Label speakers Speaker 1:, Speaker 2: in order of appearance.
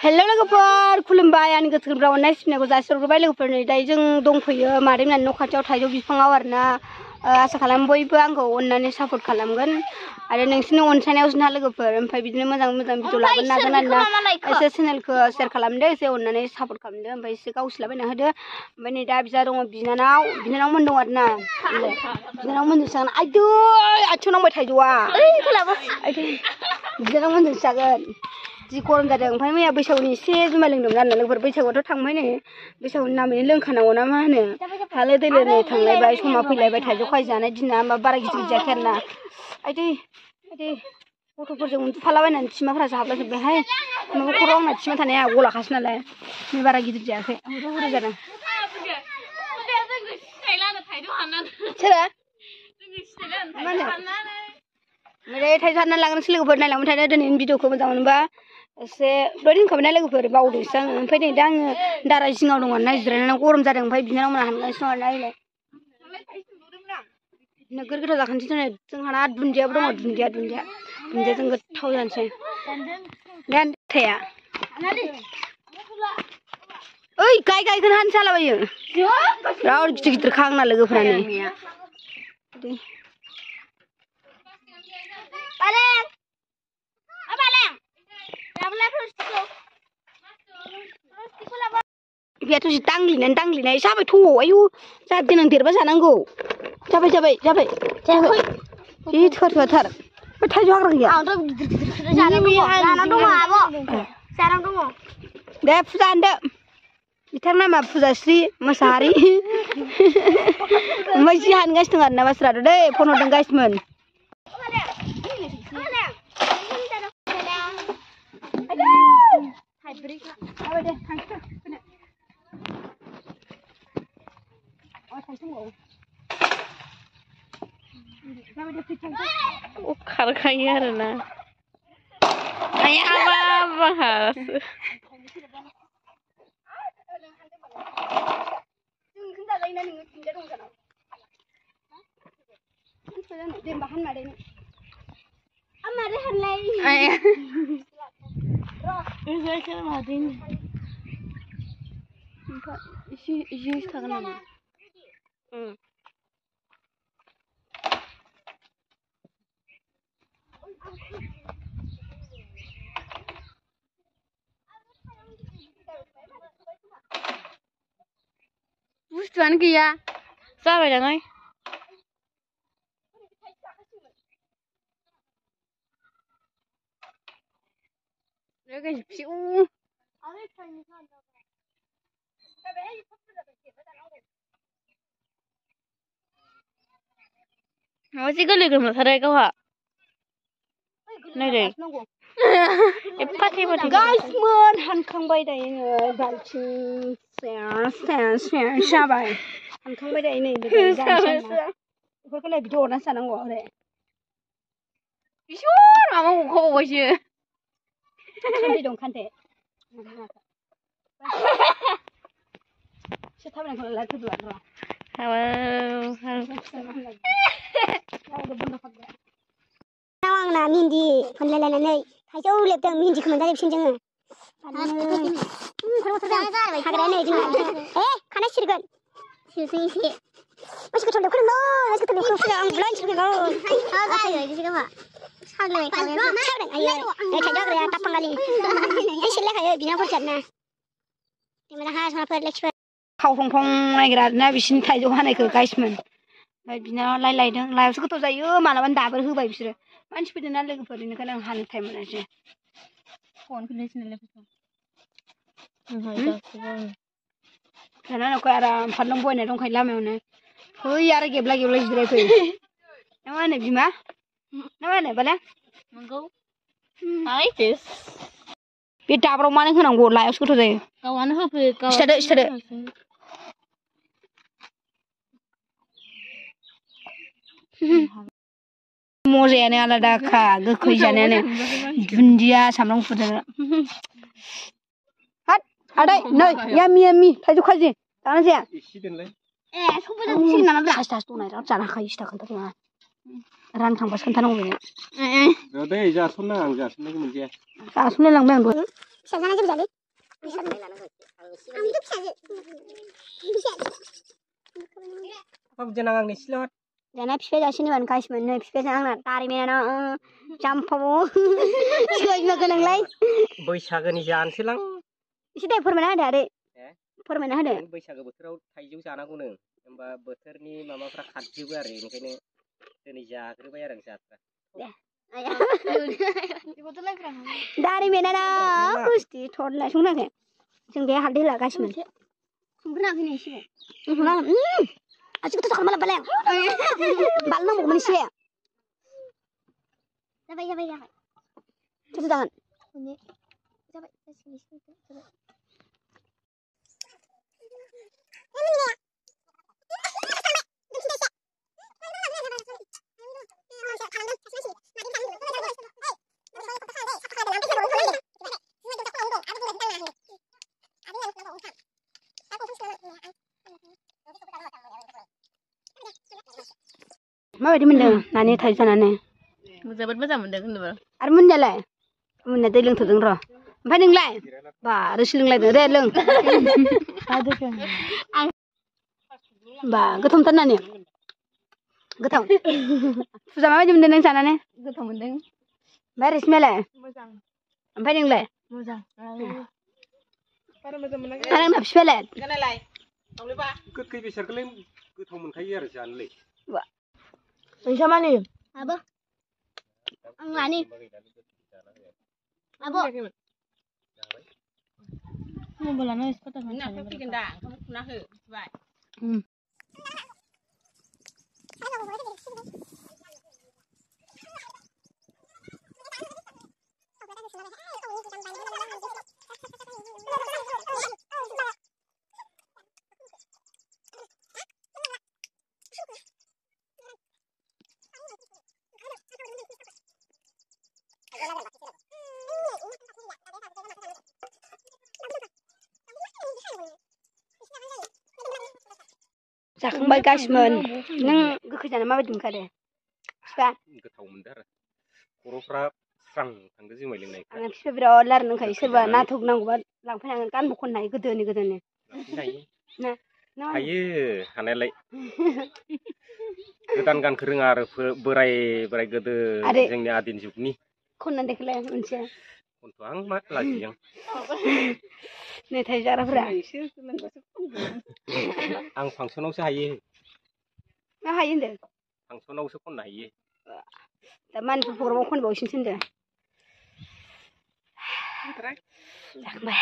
Speaker 1: Hello लोगोफोर खुलुमबाय आंनि गोथौ ब्राउननाय सिनायखौ जासिहरबाय लोगोफोर नै दायो जों दंफैयो मादैमोननि न' खाथियाव थाइजौ बिफाङाव आरोना आसा खालामो बयबो आंखौ अननानै सापर्ट खालामगोन आरो नोंसिनि अनसायनायावसो ना लोगोफोर ओमफ्राय बिदिनो मोजां भिडिअ लाबोनो नाजागोन आरोना एसे चेनेलखौ शेयार खालामदो एसे अननानै सापर्ट खालामदो ओमफ्राय एसे गावसिलाबायना होदो ओमफ्राय नै दा बिदा दङ बिनानावमोन दं आरोना बिनानावमोनजोंसो जागोन आइदै आथिङाव नांबाय थाइजौआ बिनानावमोनजोंसो जागोन जि गरम जादों ओमफ्राय मैया बैसागुनि एसे जुमाय लोंदोंमोन आरोना लोगोफोर बैसागुआथ' थांबाय नै बैसागुनि नामैनो लोंखानांगौ ना मा होनो हालो दैलो नै थांलायबाय समा फैलायबाय थाइजौ खाजि जानाय दिना होमबा बारा गिदिर जायाखै आरोना आइदै गथ'फोरजों उन्दुफालाबायनानै थिमाफोरासो हाबलाजोब्बायहाय माबा खर'आव आंना थिमा थानाया गलाखासो नालाय नै बारा गिदिर जायाखै हरै जादों सोरो ओमफ्राय थाइजौ हानना लागोनसो लोगोफोर नायलांबाय थादो दिनैनि भिडिअखौ मोजां मोनोबा एसे दहाय होनखाबायना लोगोफोर बावदोंसो आङो ओमफ्राय नै दा आङो दारा जिङाव दं आरोना जिरायनानै गरम जादों ओमफ्राय बिनानावमोनहा हानगासिनो दं आरोना नोगोर गोथाव जाखानोसै दिनै जोंहाना दुन्दियाबो दङ दुन्दियाजों गोथाव जानोसै दा थाया ओइ गायगोन हानोसो हालाबायो बिराद गिदिर गिदिरखा आंना लोगोफोरानो बेथ' जि दांग्लिनाय जाबायथ' आयु जा देनां देरबा जानांगौ जाबाय जि थोथार बे थाइजौ हाग्रा गैया दे फुजा होनदो बिथां नामा फुजास्रि मोसाहारि ओमफ्राय जि हानगासिनो दं आरोना मानसिफ्राथ' दै फन हरदों गाइसमोन
Speaker 2: खारखायो आरोना बाहासो
Speaker 1: बुस्थुआनो गैया
Speaker 2: जाबाय दाङै माबासे गोरलै गोरलाथार गावहा नायदो एफा थेबाथाय
Speaker 1: गाइसमोन हानखांबाय दायो बाल्थिं जाबाय हानखांबाय दायो नै बेफोरखौलाय बिदि हरनासो जानांगौ आरो
Speaker 2: इसोर माबा गखाबावबायसो
Speaker 1: खान्थै दं खान्थै एसे थाबायनायखौ लाखिदो र' आंना मेहेन्दि फोनलायलायनानै थाइजौ लेबदों मेहेन्दिखौ मोनजाजोबसिन जोङो हाग्राया नै जोंना खानाय सिरगोन सिरसै एसे मानसि गोथाव लेबखोदों मानसि गोथाव लेबखो आं बुलायनो सिरगोन साग्लाय थाइजौ हाग्राया तापांगालि सिरलायखायो बिनावफोर जादना खाव थं थं नायग्रा आरोना बिसिनि थाइजौ हानायखौ गाइसमोन ओमफ्राय बिनानाव लायदों लायावसो गोथाव जायो मालाबानो दाबो होबाय बिसोरो मानसि फैदों ना लोगोफोर बेनिखायनो आं हानो टाइम मोनासै आराम फारलां बयना दंखायो लामायावनो फै आरो गेबला जिरायफै ना मा होनो बिमा ना मा होनो बाला
Speaker 2: नंगौ
Speaker 1: बे दाब्राव मानो होनांगौ लायावसो गोथाव जायो
Speaker 2: गावआनो होफै
Speaker 1: सिथादो मजायानो आलादाखा गोखै जानायानो दुन्दिया सामब्राम गुफुरजों हाट आदै नै यामि थाइजौ खाजि जाना जाया सबायजों सिगोन नामा सास दंना जानो हाखायो सिथा खोन्थादों रान थांबासो खोन्थानांगौ बेनो जासननाय लांबाय आं फिसा जाना जेबो जायालै आंथ' फिसासो
Speaker 3: Apa jenang ang nislot?
Speaker 1: जाना फिफाया जासिनो मानो गासिमोन नै फिफाया आंना दारिमिना जाम्फावो सिगांनिया गोनांलाय
Speaker 3: बैसागोनि जानोसैलां
Speaker 1: एसे दे फोरमायना होदो आदै फोरमायना होदो
Speaker 3: बैसागो बोथोराव थाइजौ जानांगौनो होमबा बोथोरनि माबाफ्रा खारजोबो आरो बेनिखायनो दिनै जाग्रोबाय आरो आं जात्रा
Speaker 1: दारिमिना बुस्थि थरला संनाखै जों बे हालदै लागासिनो संग्रोनाखै नै एसे आसिखौथ' जाखांबाय लाबालाय बाल नांबावगौमोन एसे जाबाय सोर जागोन जाबाय माबायदि मोनदों नानि थाइजौ जानानै
Speaker 2: जोबोद मोजां मोनदों होनदों
Speaker 1: आरो मोननायालाय मोननाया दै लोंथ'दों र' ओमफ्राय नोंलाय बा रोसि लोंलायदों दे लों बा गोथाव मोनथार नानि गोथाव फुजा माबायदि मोनदों नों जानानै
Speaker 2: गोथाव मोनदों
Speaker 1: ओमफ्राय रेसमियालाय
Speaker 2: मोजां
Speaker 1: ओमफ्राय नोंलाय
Speaker 2: मोजां बारा मोजां मोनाखै
Speaker 1: आरो आंना फिफायालाय
Speaker 2: गानालाय दावलेबा
Speaker 3: गोखै बेसादखौलाय गोथाव मोनखायो आरो जानोलाय
Speaker 1: नोंसा मानि आबो आं लानि आब'
Speaker 2: मबाइलानो एसे फटा फैगोन दा ओंखाम खुना हो मिथिबाय
Speaker 1: जाखांबाय गासिमोन नों गोखै जाना माबायदि मोनखादो फिफा
Speaker 3: गोथाव मोनदो आरो खर'फ्रा स्रां थांदो जुमाय लोंनायफ्रा
Speaker 1: आंना फिफा बिराद लारनो रोंखायो सोरबा नाथुर नांगौबा लांफैनो हागोन गानबो खननो हायो गोदोनि
Speaker 3: हायो हानायालाय गोदान गानखो रोङा आरो बोराय गोदो जोंनि आदिन जुगनि
Speaker 1: खननानै देखायलाय मोनसे
Speaker 3: खनथ'आं मा लाजियो
Speaker 1: नै थाइजौ जाग्राफोरा
Speaker 3: आं फांसनावसो हायो
Speaker 1: मा हायो होनदों
Speaker 3: फांसनावसो खननो हायो
Speaker 1: दा मानसिफोर प्रग्रामाव खनबावसिनसो होनदों जाखांबाय